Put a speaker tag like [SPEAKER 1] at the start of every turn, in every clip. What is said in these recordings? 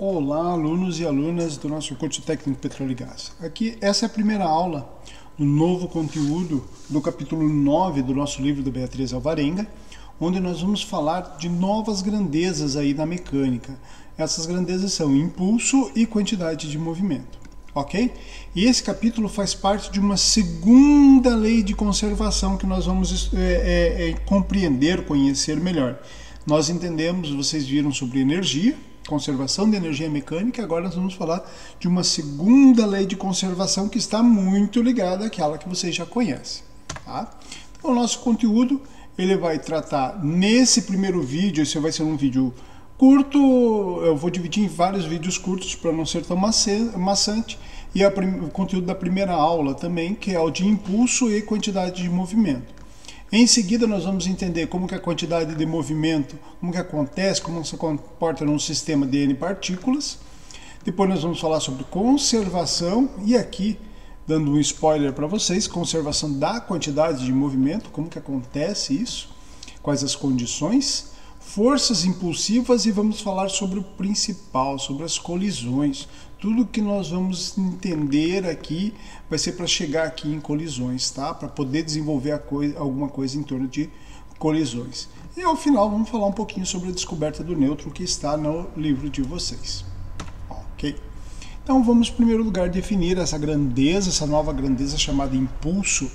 [SPEAKER 1] Olá, alunos e alunas do nosso curso técnico Petróleo e Gás. Essa é a primeira aula do novo conteúdo do capítulo 9 do nosso livro da Beatriz Alvarenga, onde nós vamos falar de novas grandezas aí na mecânica. Essas grandezas são impulso e quantidade de movimento, ok? E esse capítulo faz parte de uma segunda lei de conservação que nós vamos compreender, conhecer melhor. Nós entendemos, vocês viram sobre energia, conservação de energia mecânica, agora nós vamos falar de uma segunda lei de conservação que está muito ligada àquela que vocês já conhecem. Tá? Então, o nosso conteúdo ele vai tratar nesse primeiro vídeo, esse vai ser um vídeo curto, eu vou dividir em vários vídeos curtos para não ser tão maçante, e o conteúdo da primeira aula também, que é o de impulso e quantidade de movimento. Em seguida, nós vamos entender como que a quantidade de movimento, como que acontece, como se comporta num sistema de N partículas. Depois nós vamos falar sobre conservação, e aqui, dando um spoiler para vocês, conservação da quantidade de movimento, como que acontece isso, quais as condições, forças impulsivas, e vamos falar sobre o principal, sobre as colisões. Tudo que nós vamos entender aqui vai ser para chegar aqui em colisões, tá? Para poder desenvolver alguma coisa em torno de colisões. E ao final vamos falar um pouquinho sobre a descoberta do nêutron que está no livro de vocês. Ok? Então vamos em primeiro lugar definir essa grandeza, essa nova grandeza chamada impulso.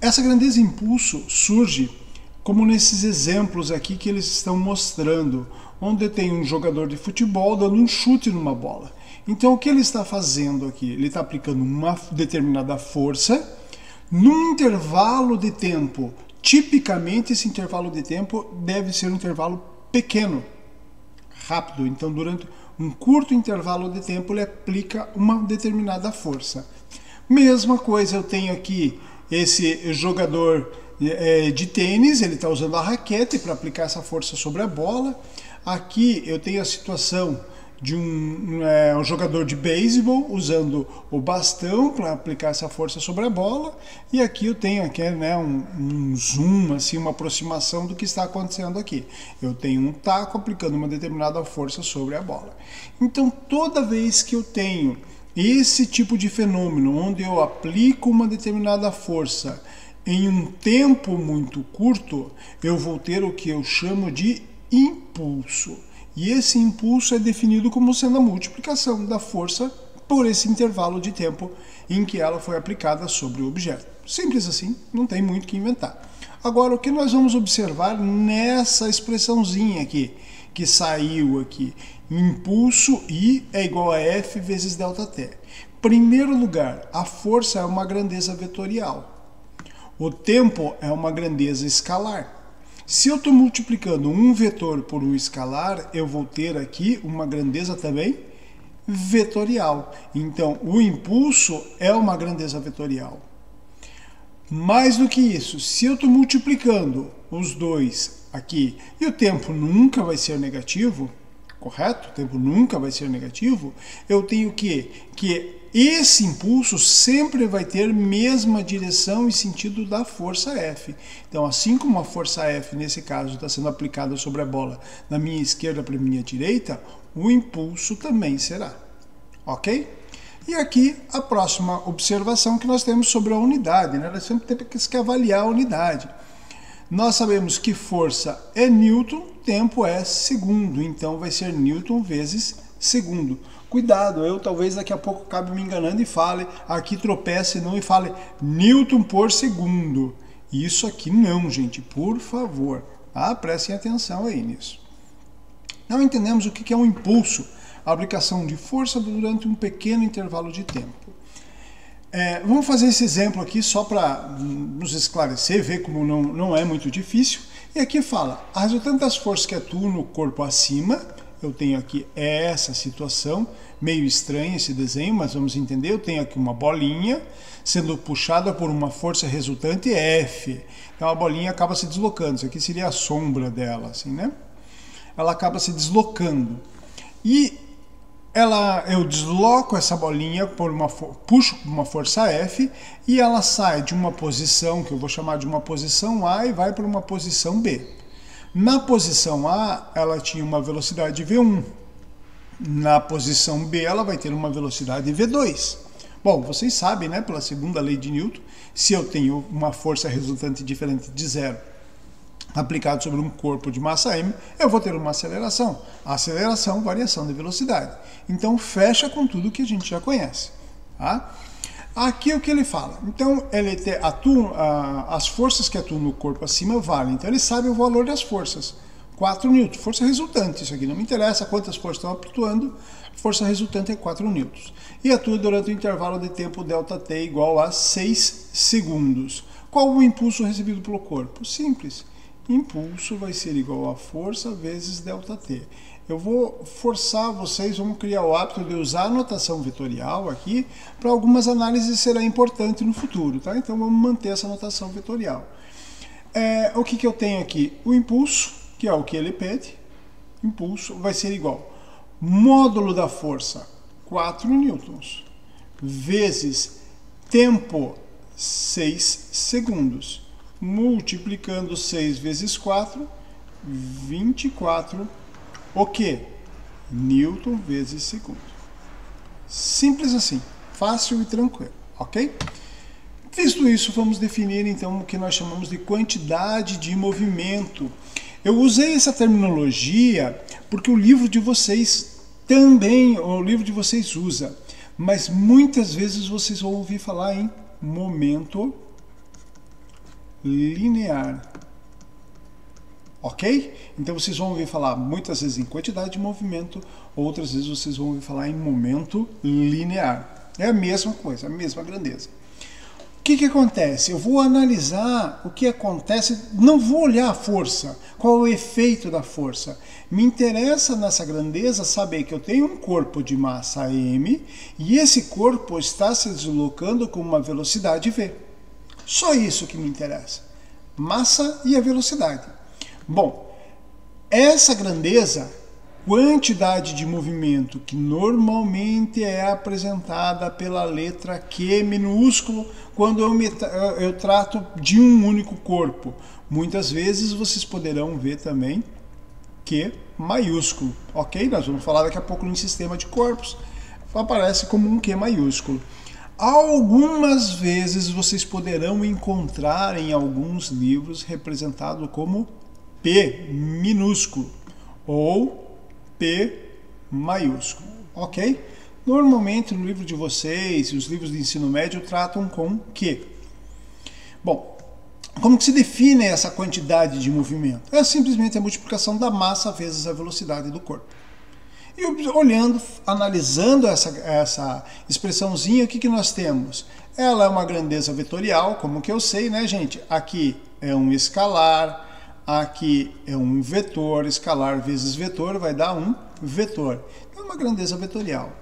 [SPEAKER 1] Essa grandeza impulso surge como nesses exemplos aqui que eles estão mostrando, onde tem um jogador de futebol dando um chute numa bola. Então, o que ele está fazendo aqui? Ele está aplicando uma determinada força num intervalo de tempo. Tipicamente, esse intervalo de tempo deve ser um intervalo pequeno, rápido. Então, durante um curto intervalo de tempo, ele aplica uma determinada força. Mesma coisa, eu tenho aqui esse jogador de tênis, ele está usando a raquete para aplicar essa força sobre a bola. Aqui eu tenho a situação de um jogador de beisebol usando o bastão para aplicar essa força sobre a bola, e aqui eu tenho um zoom, assim, uma aproximação do que está acontecendo aqui. Eu tenho um taco aplicando uma determinada força sobre a bola. Então, toda vez que eu tenho esse tipo de fenômeno, onde eu aplico uma determinada força em um tempo muito curto, eu vou ter o que eu chamo de impulso. E esse impulso é definido como sendo a multiplicação da força por esse intervalo de tempo em que ela foi aplicada sobre o objeto. Simples assim, não tem muito o que inventar. Agora, o que nós vamos observar nessa expressãozinha aqui, que saiu aqui, impulso I é igual a F vezes ΔT. Primeiro lugar, a força é uma grandeza vetorial. O tempo é uma grandeza escalar. Se eu estou multiplicando um vetor por um escalar, eu vou ter aqui uma grandeza também vetorial. Então, o impulso é uma grandeza vetorial. Mais do que isso, se eu estou multiplicando os dois aqui, e o tempo nunca vai ser negativo, correto? O tempo nunca vai ser negativo, eu tenho que esse impulso sempre vai ter mesma direção e sentido da força F. Então, assim como a força F, nesse caso, está sendo aplicada sobre a bola da minha esquerda para a minha direita, o impulso também será. Ok? E aqui a próxima observação que nós temos sobre a unidade, né? Nós sempre temos que avaliar a unidade. Nós sabemos que força é Newton, tempo é segundo, então vai ser Newton vezes segundo. Cuidado, eu talvez daqui a pouco acabe me enganando e fale, aqui tropece não e fale Newton por segundo. Isso aqui não, gente, por favor, tá? Prestem atenção aí nisso. Não entendemos o que é um impulso, a aplicação de força durante um pequeno intervalo de tempo. Vamos fazer esse exemplo aqui só para nos esclarecer, ver como não é muito difícil. E aqui fala, a resultante das forças que atuam no corpo acima, eu tenho aqui essa situação, meio estranha esse desenho, mas vamos entender, eu tenho aqui uma bolinha sendo puxada por uma força resultante F. Então a bolinha acaba se deslocando, isso aqui seria a sombra dela, assim, né? Ela acaba se deslocando. E eu desloco essa bolinha, puxo por uma força F, e ela sai de uma posição, que eu vou chamar de uma posição A, e vai para uma posição B. Na posição A, ela tinha uma velocidade V1. Na posição B, ela vai ter uma velocidade V2. Bom, vocês sabem, né, pela segunda lei de Newton, se eu tenho uma força resultante diferente de zero aplicado sobre um corpo de massa m, eu vou ter uma aceleração. Aceleração, variação de velocidade. Então, fecha com tudo que a gente já conhece. Tá? Aqui o que ele fala? Então, ele atua, as forças que atuam no corpo acima valem. Então, ele sabe o valor das forças. 4 newtons, força resultante. Isso aqui não me interessa quantas forças estão atuando. Força resultante é 4 newtons. E atua durante o intervalo de tempo ΔT igual a 6 segundos. Qual o impulso recebido pelo corpo? Simples. Impulso vai ser igual a força vezes ΔT. Eu vou forçar vocês, vamos criar o hábito de usar a notação vetorial aqui, para algumas análises será importante no futuro, tá? Então vamos manter essa notação vetorial. O que eu tenho aqui? O impulso, que é o que ele pede, impulso vai ser igual módulo da força, 4 newtons, vezes tempo, 6 segundos. Multiplicando 6 vezes 4, 24, o que? Newton vezes segundo. Simples assim, fácil e tranquilo, ok? Visto isso, vamos definir então o que nós chamamos de quantidade de movimento. Eu usei essa terminologia porque o livro de vocês também, o livro de vocês usa, mas muitas vezes vocês vão ouvir falar em momento linear, ok? Então vocês vão ouvir falar muitas vezes em quantidade de movimento, outras vezes vocês vão ouvir falar em momento linear. É a mesma coisa, a mesma grandeza. O que acontece? Eu vou analisar o que acontece, não vou olhar a força, qual é o efeito da força. Me interessa nessa grandeza saber que eu tenho um corpo de massa m e esse corpo está se deslocando com uma velocidade v. Só isso que me interessa. Massa e a velocidade. Bom, essa grandeza, quantidade de movimento, que normalmente é apresentada pela letra Q minúsculo, quando eu trato de um único corpo. Muitas vezes vocês poderão ver também Q maiúsculo, ok? Nós vamos falar daqui a pouco no sistema de corpos, aparece como um Q maiúsculo. Algumas vezes vocês poderão encontrar em alguns livros representado como P minúsculo ou P maiúsculo, ok? Normalmente no livro de vocês e os livros de ensino médio tratam com Q. Bom, como que se define essa quantidade de movimento? É simplesmente a multiplicação da massa vezes a velocidade do corpo. E olhando, analisando essa expressãozinha, o que nós temos? Ela é uma grandeza vetorial, como que eu sei, né, gente? Aqui é um escalar, aqui é um vetor, escalar vezes vetor vai dar um vetor. É uma grandeza vetorial.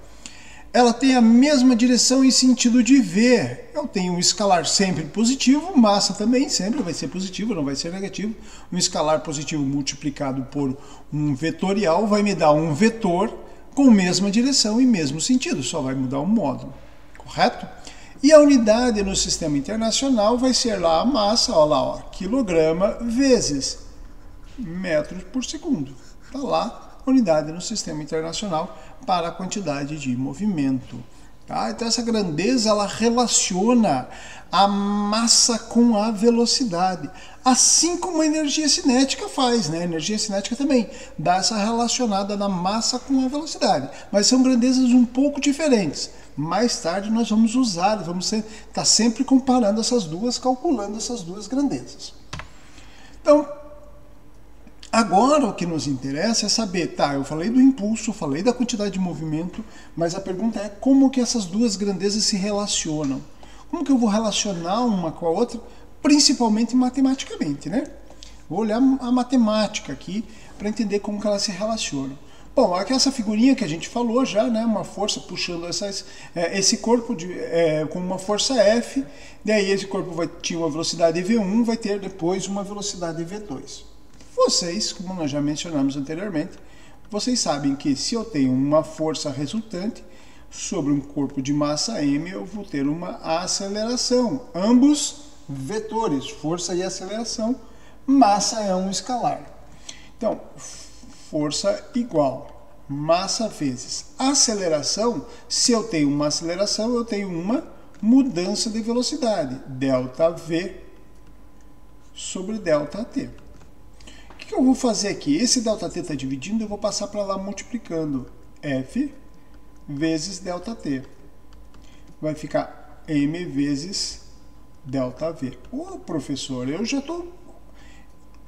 [SPEAKER 1] Ela tem a mesma direção e sentido de V. Eu tenho um escalar sempre positivo, massa também sempre vai ser positivo, não vai ser negativo. Um escalar positivo multiplicado por um vetorial vai me dar um vetor com mesma direção e mesmo sentido, só vai mudar o módulo, correto? E a unidade no sistema internacional vai ser lá a massa, olha lá, ó, quilograma vezes metros por segundo. Está lá a unidade no sistema internacional para a quantidade de movimento. Tá? Então essa grandeza ela relaciona a massa com a velocidade, assim como a energia cinética faz, né? A energia cinética também dá essa relacionada da massa com a velocidade, mas são grandezas um pouco diferentes. Mais tarde nós vamos usar, vamos estar sempre comparando essas duas, calculando essas duas grandezas. Então, agora o que nos interessa é saber, tá, eu falei do impulso, falei da quantidade de movimento, mas a pergunta é como que essas duas grandezas se relacionam? Como que eu vou relacionar uma com a outra, principalmente matematicamente, né? Vou olhar a matemática aqui para entender como que elas se relacionam. Bom, aqui essa figurinha que a gente falou já, né? Uma força puxando esse corpo com uma força F, daí esse corpo tinha uma velocidade V1, vai ter depois uma velocidade V2. Vocês, como nós já mencionamos anteriormente, vocês sabem que se eu tenho uma força resultante sobre um corpo de massa m, eu vou ter uma aceleração. Ambos vetores, força e aceleração, massa é um escalar. Então, força igual massa vezes aceleração. Se eu tenho uma aceleração, eu tenho uma mudança de velocidade, ΔV sobre ΔT. O que eu vou fazer aqui? Esse ΔT está dividindo, eu vou passar para lá multiplicando. F vezes ΔT. Vai ficar m vezes ΔV. Ô, professor, eu já estou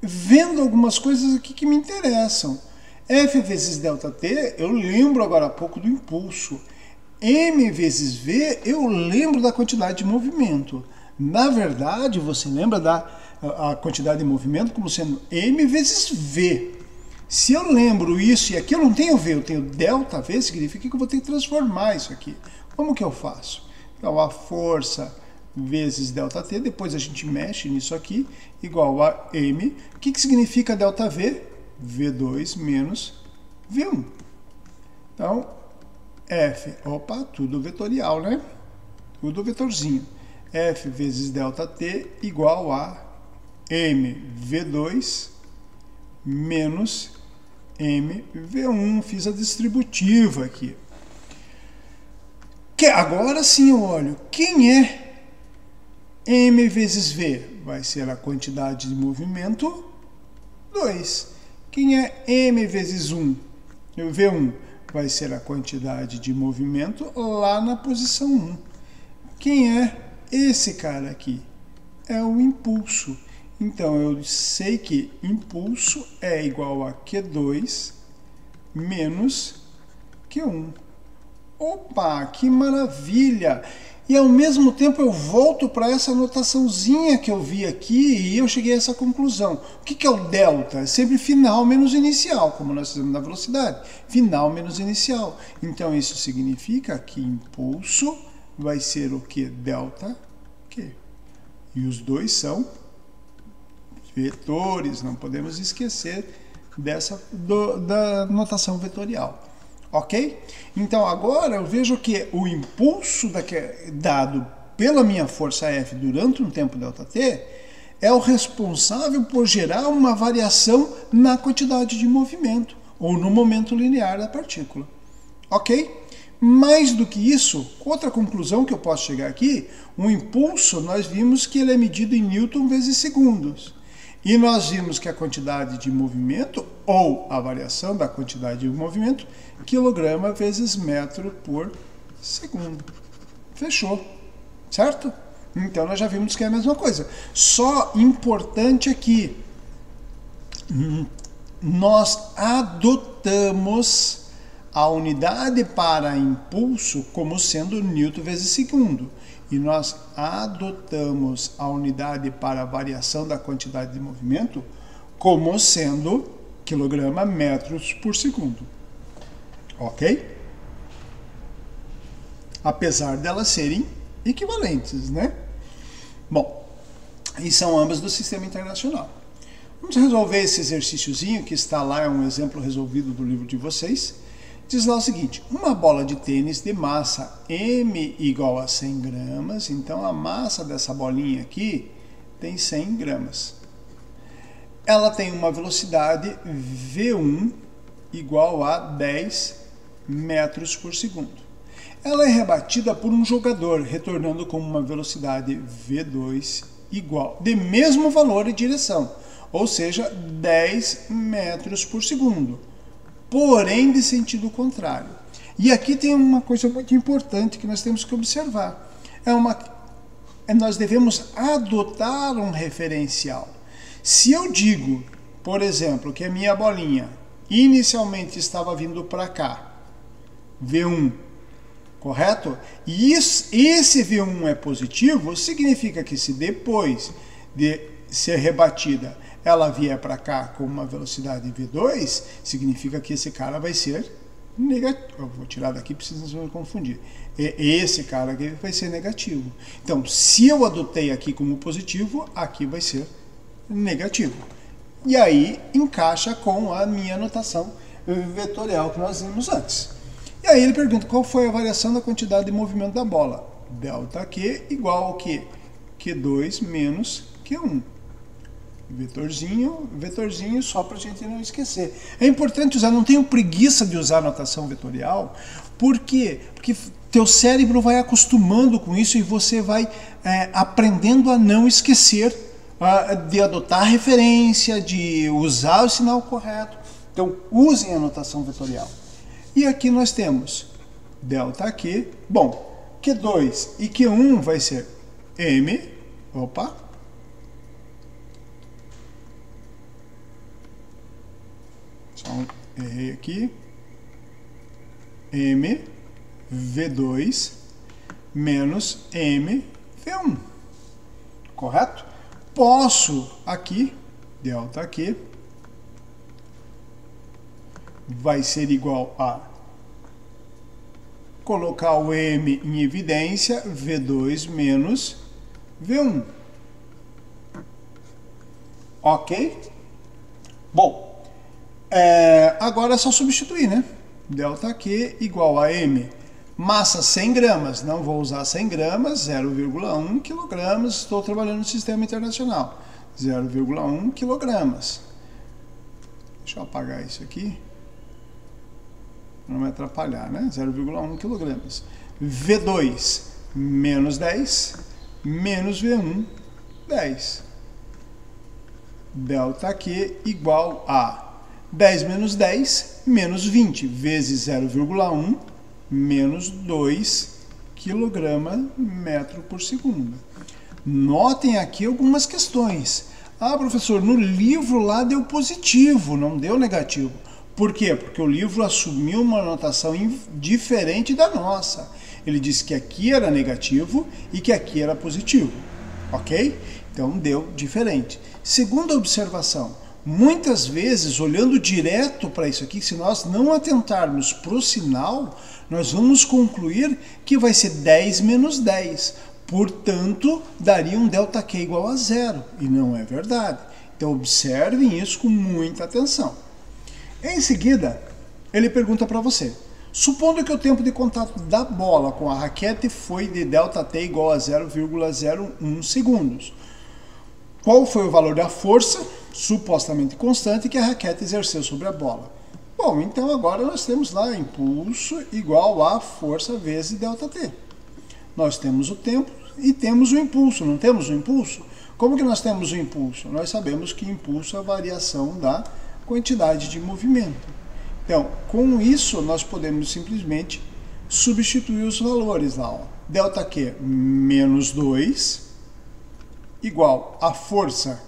[SPEAKER 1] vendo algumas coisas aqui que me interessam. F vezes ΔT, eu lembro agora há pouco do impulso. M vezes V, eu lembro da quantidade de movimento. Na verdade, você lembra a quantidade de movimento como sendo M vezes V. Se eu lembro isso e aqui eu não tenho V, eu tenho ΔV, significa que eu vou ter que transformar isso aqui. Como que eu faço? Então, a força vezes ΔT, depois a gente mexe nisso aqui, igual a M. O que significa ΔV? V2 menos V1. Então, F, opa, tudo vetorial, né? Tudo vetorzinho. F vezes ΔT igual a mv2 menos mv1. Fiz a distributiva aqui. Agora sim eu olho. Quem é m vezes v? Vai ser a quantidade de movimento 2. Quem é m vezes 1? V1 vai ser a quantidade de movimento lá na posição 1. Quem é esse cara aqui? É o impulso. Então, eu sei que impulso é igual a Q2 menos Q1. Opa, que maravilha! E ao mesmo tempo eu volto para essa notaçãozinha que eu vi aqui e eu cheguei a essa conclusão. O que é o delta? É sempre final menos inicial, como nós fizemos na velocidade. Final menos inicial. Então isso significa que impulso vai ser o que? Delta Q. E os dois são vetores, não podemos esquecer da notação vetorial. Ok? Então agora eu vejo que o impulso dado pela minha força F durante um tempo ΔT é o responsável por gerar uma variação na quantidade de movimento ou no momento linear da partícula. Ok? Mais do que isso, outra conclusão que eu posso chegar aqui, o impulso nós vimos que ele é medido em Newton vezes segundos. E nós vimos que a quantidade de movimento, ou a variação da quantidade de movimento, quilograma vezes metro por segundo. Fechou, certo? Então nós já vimos que é a mesma coisa. Só importante aqui, nós adotamos a unidade para impulso como sendo Newton vezes segundo. E nós adotamos a unidade para a variação da quantidade de movimento como sendo quilograma metros por segundo. Ok? Apesar delas serem equivalentes, né? Bom, e são ambas do sistema internacional. Vamos resolver esse exercíciozinho que está lá, é um exemplo resolvido do livro de vocês. Diz lá o seguinte, uma bola de tênis de massa m igual a 100 gramas, então a massa dessa bolinha aqui tem 100 gramas. Ela tem uma velocidade V1 igual a 10 metros por segundo. Ela é rebatida por um jogador, retornando com uma velocidade V2 igual, de mesmo valor e direção, ou seja, 10 metros por segundo. Porém de sentido contrário. E aqui tem uma coisa muito importante que nós temos que observar. Nós devemos adotar um referencial. Se eu digo, por exemplo, que a minha bolinha inicialmente estava vindo para cá, V1, correto? E esse V1 é positivo, significa que se depois de ser rebatida ela vier para cá com uma velocidade V2, significa que esse cara vai ser negativo. Eu vou tirar daqui para vocês não se confundir. Esse cara aqui vai ser negativo. Então, se eu adotei aqui como positivo, aqui vai ser negativo. E aí encaixa com a minha notação vetorial que nós vimos antes. E aí ele pergunta qual foi a variação da quantidade de movimento da bola. ΔQ igual ao que? Q2 menos Q1. vetorzinho, vetorzinho, só para a gente não esquecer. É importante usar, não tenho preguiça de usar notação vetorial. Por quê? Porque teu cérebro vai acostumando com isso e você vai aprendendo a não esquecer, de adotar referência, de usar o sinal correto. Então, usem a notação vetorial. E aqui nós temos ΔQ. Bom, Q2 e Q1 vai ser M. Opa! Só errei aqui. M V2 menos M V1. Correto? Posso aqui, ΔQ vai ser igual a colocar o M em evidência, V2 menos V1. Ok? Bom, agora é só substituir, né? ΔQ igual a M. Massa 100 gramas, não vou usar 100 gramas, 0,1 kg, estou trabalhando no sistema internacional. 0,1 kg. Deixa eu apagar isso aqui. Não vai atrapalhar, né? 0,1 kg. V2 menos 10, menos V1, 10. ΔQ igual a 10 menos 10, menos 20, vezes 0,1, menos 2 kg/metro por segundo. Notem aqui algumas questões. Ah, professor, no livro lá deu positivo, não deu negativo. Por quê? Porque o livro assumiu uma notação diferente da nossa. Ele disse que aqui era negativo e que aqui era positivo. Ok? Então deu diferente. Segunda observação. Muitas vezes, olhando direto para isso aqui, se nós não atentarmos para o sinal, nós vamos concluir que vai ser 10 menos 10. Portanto, daria um ΔQ igual a 0. E não é verdade. Então, observem isso com muita atenção. Em seguida, ele pergunta para você. Supondo que o tempo de contato da bola com a raquete foi de ΔT igual a 0,01 segundos. Qual foi o valor da força, supostamente constante, que a raquete exerceu sobre a bola? Bom, então agora nós temos lá impulso igual a força vezes ΔT. Nós temos o tempo e temos o impulso, não temos o impulso? Como que nós temos o impulso? Nós sabemos que impulso é a variação da quantidade de movimento. Então, com isso, nós podemos simplesmente substituir os valores lá. Ó. ΔQ menos 2 igual a força,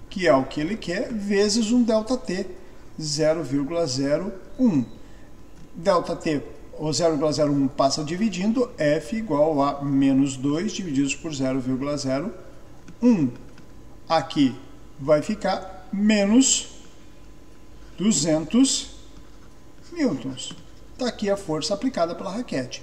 [SPEAKER 1] que é o que ele quer, vezes um ΔT 0,01. ΔT, o 0,01 passa dividindo, F igual a menos 2 divididos por 0,01. Aqui vai ficar menos 200 newtons. Está aqui a força aplicada pela raquete.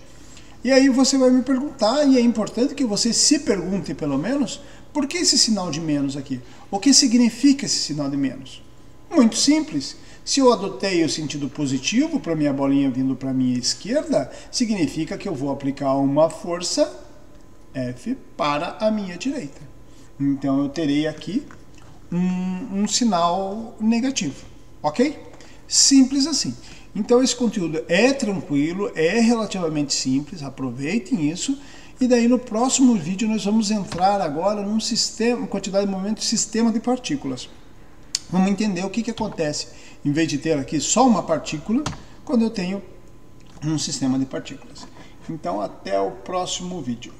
[SPEAKER 1] E aí você vai me perguntar, e é importante que você se pergunte pelo menos, por que esse sinal de menos aqui? O que significa esse sinal de menos? Muito simples. Se eu adotei o sentido positivo para minha bolinha vindo para a minha esquerda, significa que eu vou aplicar uma força F para a minha direita. Então eu terei aqui um sinal negativo. Ok? Simples assim. Então esse conteúdo é tranquilo, é relativamente simples, aproveitem isso. E daí no próximo vídeo nós vamos entrar agora num sistema, quantidade de movimento, sistema de partículas. Vamos entender o que acontece em vez de ter aqui só uma partícula, quando eu tenho um sistema de partículas. Então até o próximo vídeo.